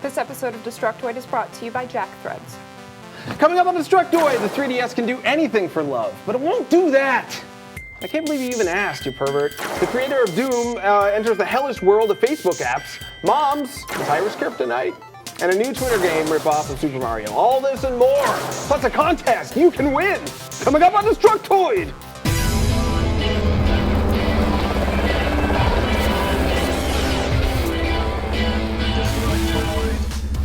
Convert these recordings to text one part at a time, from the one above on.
This episode of Destructoid is brought to you by Jack Threads. Coming up on Destructoid, the 3DS can do anything for love, but it won't do that. I can't believe you even asked, you pervert. The creator of Doom enters the hellish world of Facebook apps, Moms, the Irish Kryptonite, and a new Twitter game ripoff of Super Mario. All this and more, plus a contest you can win. Coming up on Destructoid.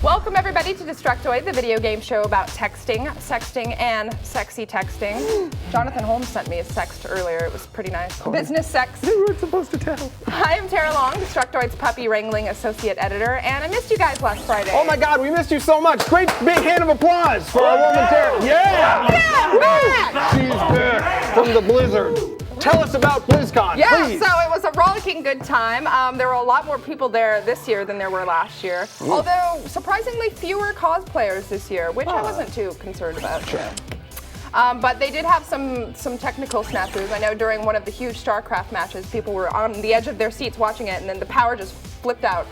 Welcome everybody to Destructoid, the video game show about texting, sexting, and sexy texting. Jonathan Holmes sent me a sext earlier. It was pretty nice. Business sex. You weren't supposed to tell. I am Tara Long, Destructoid's puppy wrangling associate editor, and I missed you guys last Friday. Oh my God, we missed you so much. Great big hand of applause for our woman Tara. Yeah! Yeah! She's back from the blizzard. Tell us about Blizzcon, Yeah, please. so it was a rollicking good time. There were a lot more people there this year than there were last year. Although, surprisingly fewer cosplayers this year, which I wasn't too concerned about. Sure. But they did have some technical snafus. I know during one of the huge Starcraft matches, people were on the edge of their seats watching it, and then the power just flipped out.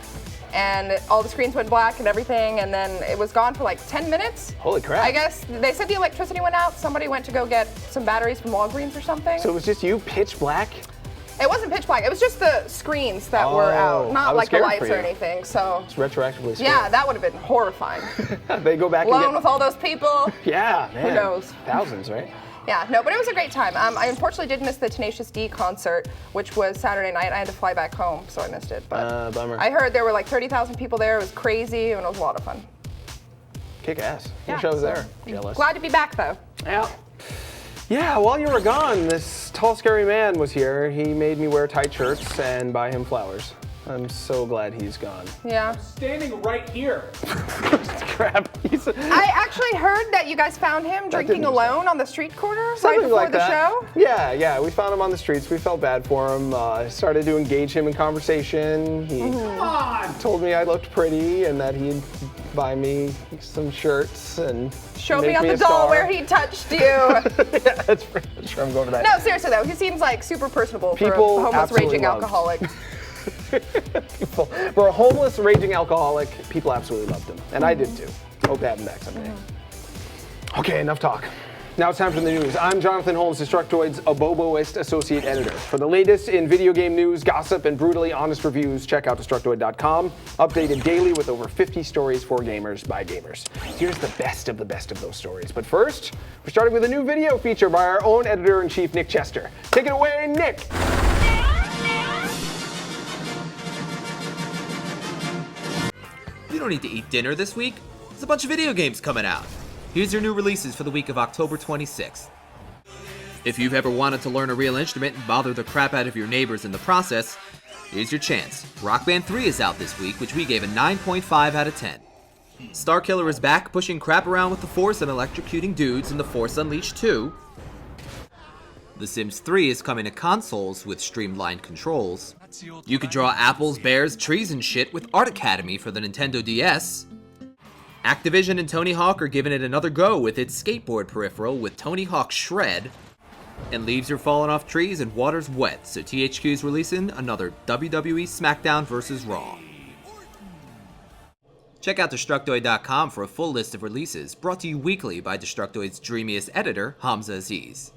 And all the screens went black and everything, and then it was gone for like 10 minutes. Holy crap. I guess they said the electricity went out. Somebody went to go get some batteries from Walgreens or something. So it was just you, pitch black? It wasn't pitch black. It was just the screens that were out, I not was like the scared lights for or you. anything. So It's retroactively scary. yeah, that would have been horrifying. They go back Alone and get... with all those people. Yeah, man. Who knows? Thousands, right? Yeah, no, but it was a great time. I unfortunately did miss the Tenacious D concert, which was Saturday night. I had to fly back home, so I missed it. But Bummer. I heard there were like 30,000 people there. It was crazy, and it was a lot of fun. Kick ass. Yeah, Wish I was so there. Jealous. Glad to be back, though. Yeah. Yeah, while you were gone, this tall, scary man was here. He made me wear tight shirts and buy him flowers. I'm so glad he's gone. Yeah. Standing right here. Crap. I actually heard that you guys found him drinking didn't alone on the street corner right Something before like the that. show. Yeah. We found him on the streets. We felt bad for him. Started to engage him in conversation. He Come on. told me I looked pretty and that he'd buy me some shirts and Show make me on the a doll star. where he touched you. Yeah, that's sure I'm going to that. No, seriously though, he seems like super personable People for a homeless absolutely raging loved. alcoholic. For a homeless, raging alcoholic, people absolutely loved him. And I did too. Hope to have him back someday. Okay, enough talk. Now it's time for the news. I'm Jonathan Holmes, Destructoid's Aboboist Associate Editor. For the latest in video game news, gossip, and brutally honest reviews, check out Destructoid.com. Updated daily with over 50 stories for gamers by gamers. Here's the best of those stories. But first, we're starting with a new video feature by our own Editor-in-Chief, Nick Chester. Take it away, Nick! You don't need to eat dinner this week. There's a bunch of video games coming out. Here's your new releases for the week of October 26th. If you've ever wanted to learn a real instrument and bother the crap out of your neighbors in the process, here's your chance. Rock Band 3 is out this week, which we gave a 9.5 out of 10. Starkiller is back, pushing crap around with the Force and electrocuting dudes in The Force Unleashed 2. The Sims 3 is coming to consoles with streamlined controls. You could draw apples, bears, trees, and shit with Art Academy for the Nintendo DS. Activision and Tony Hawk are giving it another go with its skateboard peripheral with Tony Hawk Shred. And leaves are falling off trees and water's wet, so THQ's releasing another WWE SmackDown vs. Raw. Check out Destructoid.com for a full list of releases, brought to you weekly by Destructoid's dreamiest editor, Hamza Aziz.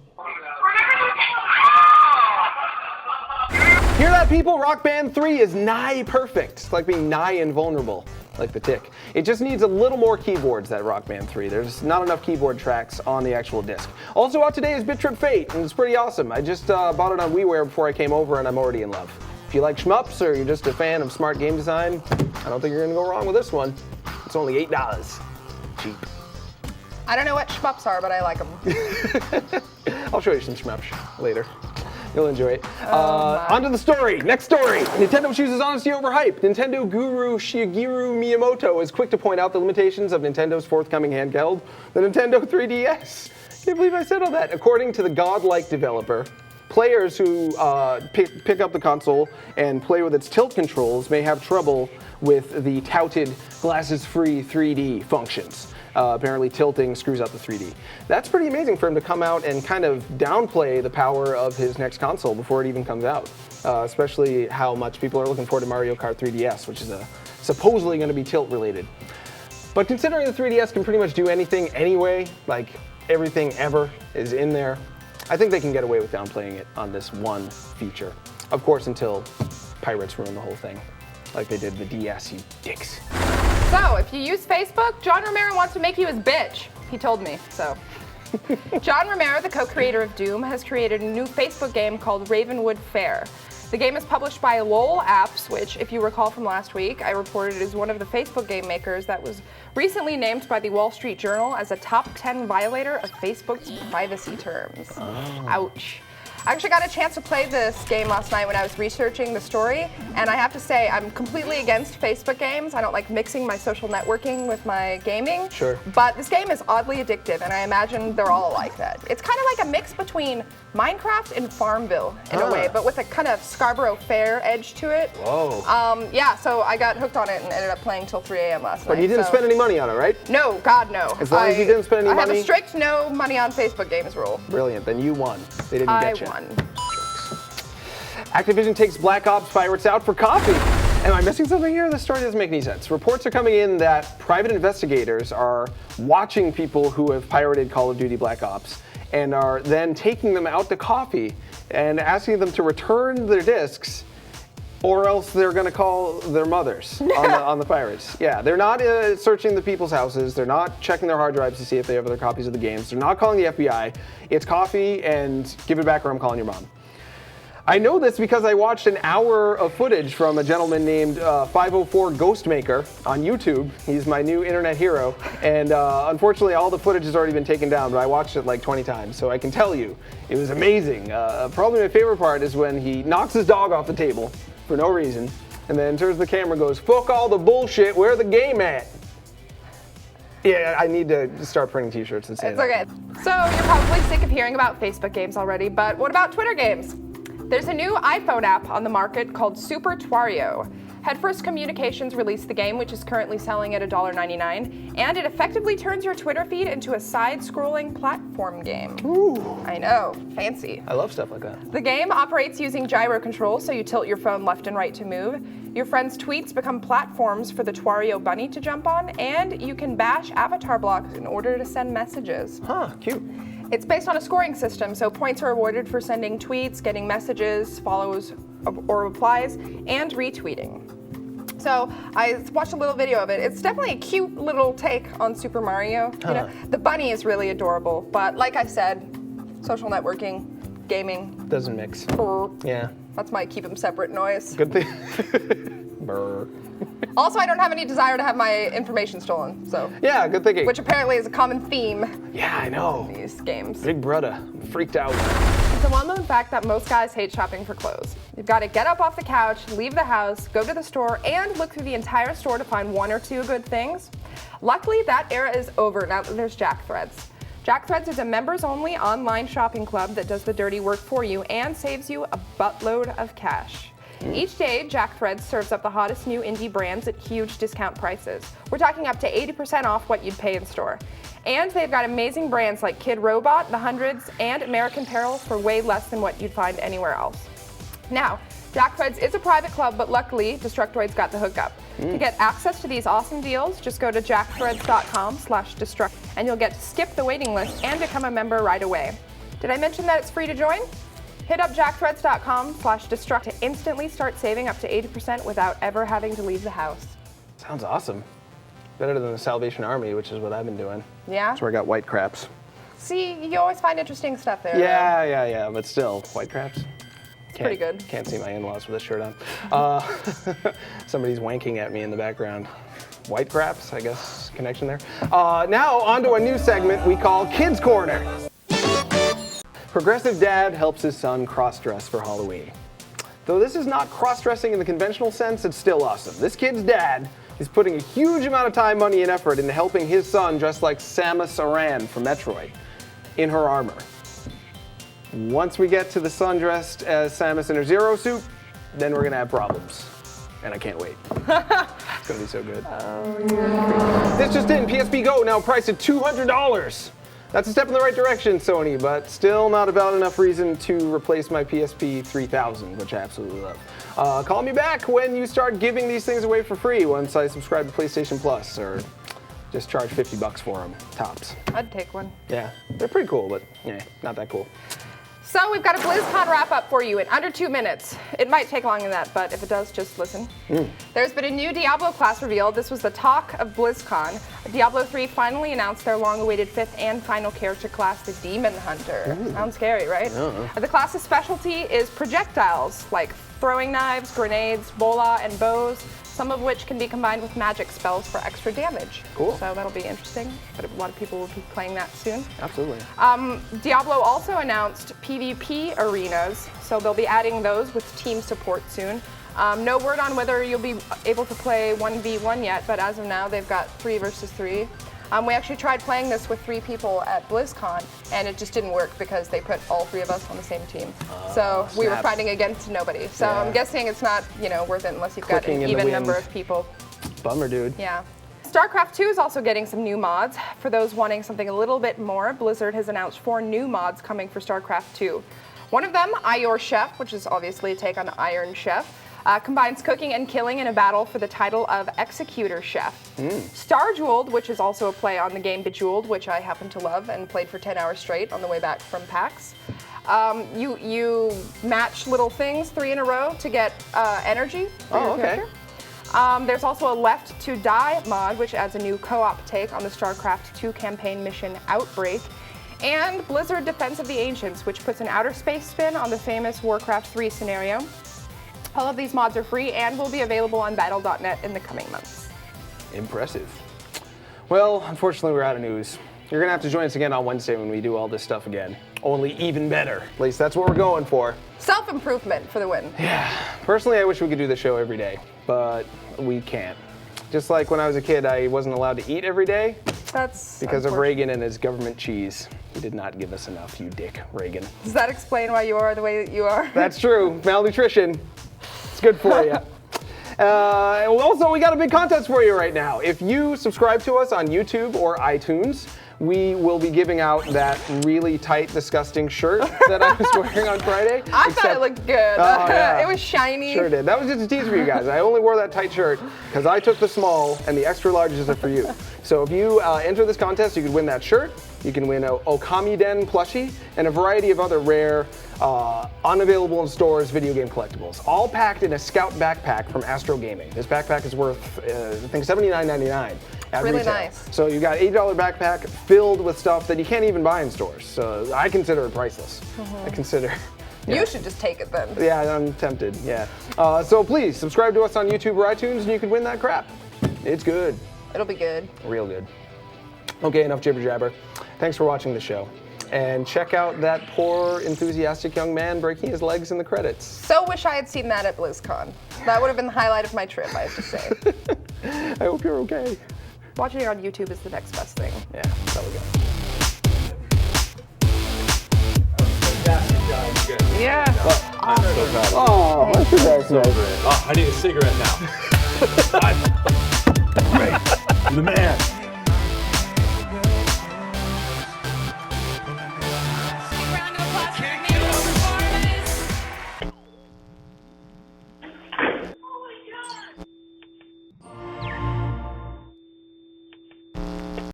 Hear that, people? Rock Band 3 is nigh perfect. It's like being nigh invulnerable, like the Tick. It just needs a little more keyboards, that Rock Band 3. There's not enough keyboard tracks on the actual disc. Also out today is Bit Trip Fate, and it's pretty awesome. I just bought it on WiiWare before I came over, and I'm already in love. If you like shmups, or you're just a fan of smart game design, I don't think you're gonna go wrong with this one. It's only $8. Cheap. I don't know what shmups are, but I like them. I'll show you some shmups later. You'll enjoy it. On to the story. Next story. Nintendo chooses honesty over hype. Nintendo guru Shigeru Miyamoto is quick to point out the limitations of Nintendo's forthcoming handheld, the Nintendo 3DS. Can't believe I said all that. According to the godlike developer, players who pick up the console and play with its tilt controls may have trouble with the touted glasses-free 3D functions. Apparently tilting screws out the 3D. That's pretty amazing for him to come out and kind of downplay the power of his next console before it even comes out. especially how much people are looking forward to Mario Kart 3DS, which is supposedly going to be tilt related. But considering the 3DS can pretty much do anything anyway, like everything ever is in there, I think they can get away with downplaying it on this one feature. Of course, until pirates ruin the whole thing, like they did the DS, you dicks. So, if you use Facebook, John Romero wants to make you his bitch. He told me, so. John Romero, the co-creator of Doom, has created a new Facebook game called Ravenwood Fair. The game is published by LOL Apps, which, if you recall from last week, I reported is one of the Facebook game makers that was recently named by the Wall Street Journal as a top 10 violator of Facebook's privacy terms. Oh. Ouch. I actually got a chance to play this game last night when I was researching the story, and I have to say I'm completely against Facebook games. I don't like mixing my social networking with my gaming. Sure. But this game is oddly addictive, and I imagine they're all like that. It's kind of like a mix between Minecraft and Farmville in a way, but with a kind of Scarborough Fair edge to it. Whoa. Yeah, so I got hooked on it and ended up playing till 3 a.m. last night. But you didn't spend any money on it, right? No, God, no. As long as you didn't spend any money? I have a strict no money on Facebook games rule. Brilliant, then you won. They didn't get you. I won. Activision takes Black Ops pirates out for coffee. Am I missing something here? This story doesn't make any sense. Reports are coming in that private investigators are watching people who have pirated Call of Duty Black Ops and are then taking them out to coffee and asking them to return their discs, or else they're going to call their mothers on the pirates. Yeah, they're not searching the people's houses. They're not checking their hard drives to see if they have other copies of the games. They're not calling the FBI. It's coffee and give it back or I'm calling your mom. I know this because I watched an hour of footage from a gentleman named 504 Ghostmaker on YouTube. He's my new internet hero, and unfortunately all the footage has already been taken down, but I watched it like 20 times, so I can tell you, it was amazing. Probably my favorite part is when he knocks his dog off the table for no reason, and then turns the camera and goes, "Fuck all the bullshit, where the game at?" Yeah, I need to start printing t-shirts and say that. It's okay. So you're probably sick of hearing about Facebook games already, but what about Twitter games? There's a new iPhone app on the market called Super Twario. Headfirst Communications released the game, which is currently selling at $1.99, and it effectively turns your Twitter feed into a side-scrolling platform game. Ooh. I know, fancy. I love stuff like that. The game operates using gyro controls, so you tilt your phone left and right to move. Your friends' tweets become platforms for the Twario bunny to jump on, and you can bash avatar blocks in order to send messages. Huh, cute. It's based on a scoring system, so points are awarded for sending tweets, getting messages, follows or replies, and retweeting. So I watched a little video of it. It's definitely a cute little take on Super Mario. You know, the bunny is really adorable, but like I said, social networking, gaming. Doesn't mix. Brr. Yeah. That's my keep them separate noise. Good thing. Brr. Also, I don't have any desire to have my information stolen, so. Yeah, good thinking. Which apparently is a common theme. Yeah, I know. In these games. Big brother. I'm freaked out. It's a well-known fact that most guys hate shopping for clothes. You've got to get up off the couch, leave the house, go to the store, and look through the entire store to find one or two good things. Luckily, that era is over now that there's Jack Threads. Jack Threads is a members-only online shopping club that does the dirty work for you and saves you a buttload of cash. Each day, Jack Threads serves up the hottest new indie brands at huge discount prices. We're talking up to 80% off what you'd pay in store. And they've got amazing brands like Kid Robot, The Hundreds, and American Apparel for way less than what you'd find anywhere else. Now, Jack Threads is a private club, but luckily, Destructoid's got the hookup. To get access to these awesome deals, just go to jackthreads.com/destruct, and you'll get to skip the waiting list and become a member right away. Did I mention that it's free to join? Hit up jackthreads.com/destruct to instantly start saving up to 80% without ever having to leave the house. Sounds awesome. Better than the Salvation Army, which is what I've been doing. Yeah? That's where I got white craps. See, you always find interesting stuff there. Yeah, but still, white craps. Pretty good. Can't see my in-laws with a shirt on. Somebody's wanking at me in the background. White craps, I guess, connection there. Now, on to a new segment we call Kids Corner. Progressive dad helps his son cross-dress for Halloween. Though this is not cross-dressing in the conventional sense, it's still awesome. This kid's dad is putting a huge amount of time, money, and effort into helping his son dress like Samus Aran from Metroid in her armor. Once we get to the son dressed as Samus in her Zero suit, then we're gonna have problems. And I can't wait. It's gonna be so good. Oh, yeah. This just in, PSP Go now priced at $200. That's a step in the right direction, Sony, but still not a valid enough reason to replace my PSP 3000, which I absolutely love. Call me back when you start giving these things away for free once I subscribe to PlayStation Plus, or just charge $50 for them, tops. I'd take one. Yeah, they're pretty cool, but yeah, not that cool. So we've got a BlizzCon wrap-up for you in under 2 minutes. It might take longer than that, but if it does, just listen. There's been a new Diablo class revealed. This was the talk of BlizzCon. Diablo 3 finally announced their long-awaited 5th and final character class, the Demon Hunter. Sounds scary, right? The class's specialty is projectiles, like throwing knives, grenades, bola, and bows, some of which can be combined with magic spells for extra damage. Cool. So that'll be interesting, but a lot of people will be playing that soon. Absolutely. Diablo also announced PvP arenas, so they'll be adding those with team support soon. No word on whether you'll be able to play 1v1 yet, but as of now, they've got 3 versus 3. We actually tried playing this with 3 people at BlizzCon, and it just didn't work because they put all 3 of us on the same team. So we were fighting against nobody. So I'm guessing it's not, worth it unless you've got an even number of people. Bummer, dude. Yeah. Starcraft 2 is also getting some new mods. For those wanting something a little bit more, Blizzard has announced 4 new mods coming for Starcraft 2. One of them, I Your Chef, which is obviously a take on Iron Chef, combines cooking and killing in a battle for the title of Executor Chef. Star Jeweled, which is also a play on the game Bejeweled, which I happen to love and played for 10 hours straight on the way back from PAX. You match little things 3 in a row to get energy for your character. There's also a Left to Die mod, which adds a new co-op take on the StarCraft 2 campaign mission Outbreak. And Blizzard Defense of the Ancients, which puts an outer space spin on the famous Warcraft 3 scenario. All of these mods are free and will be available on battle.net in the coming months. Impressive. Well, unfortunately, we're out of news. You're gonna have to join us again on Wednesday when we do all this stuff again. Only even better. At least that's what we're going for. Self-improvement for the win. Yeah. Personally, I wish we could do the show every day, but we can't. Just like when I was a kid, I wasn't allowed to eat every day. That's because of Reagan and his government cheese. He did not give us enough, you dick, Reagan. Does that explain why you are the way that you are? That's true. Malnutrition. It's good for you. Also, we got a big contest for you right now. If you subscribe to us on YouTube or iTunes, we will be giving out that really tight, disgusting shirt that I was wearing on Friday. I thought it looked good. It was shiny. Sure did. That was just a tease for you guys. I only wore that tight shirt because I took the small and the extra larges are for you. So if you enter this contest, you can win that shirt. You can win a Okamiden plushie and a variety of other rare, unavailable in stores video game collectibles, all packed in a Scout backpack from Astro Gaming. This backpack is worth, I think, $79.99 at really retail. Nice. So you got an $8 backpack filled with stuff that you can't even buy in stores. So I consider it priceless. I consider. You should just take it then. Yeah, I'm tempted. Yeah. So please subscribe to us on YouTube or iTunes, and you can win that crap. It's good. It'll be good. Real good. Okay, enough jibber jabber. Thanks for watching the show. And check out that poor, enthusiastic young man breaking his legs in the credits. So wish I had seen that at BlizzCon. That would have been the highlight of my trip, I have to say. I hope you're okay. Watching it on YouTube is the next best thing. Yeah, there we go. Fantastic job. Good. Yeah. I'm so proud of you. Oh, that's your best, man. Oh, I need a cigarette now. Great. You're the man.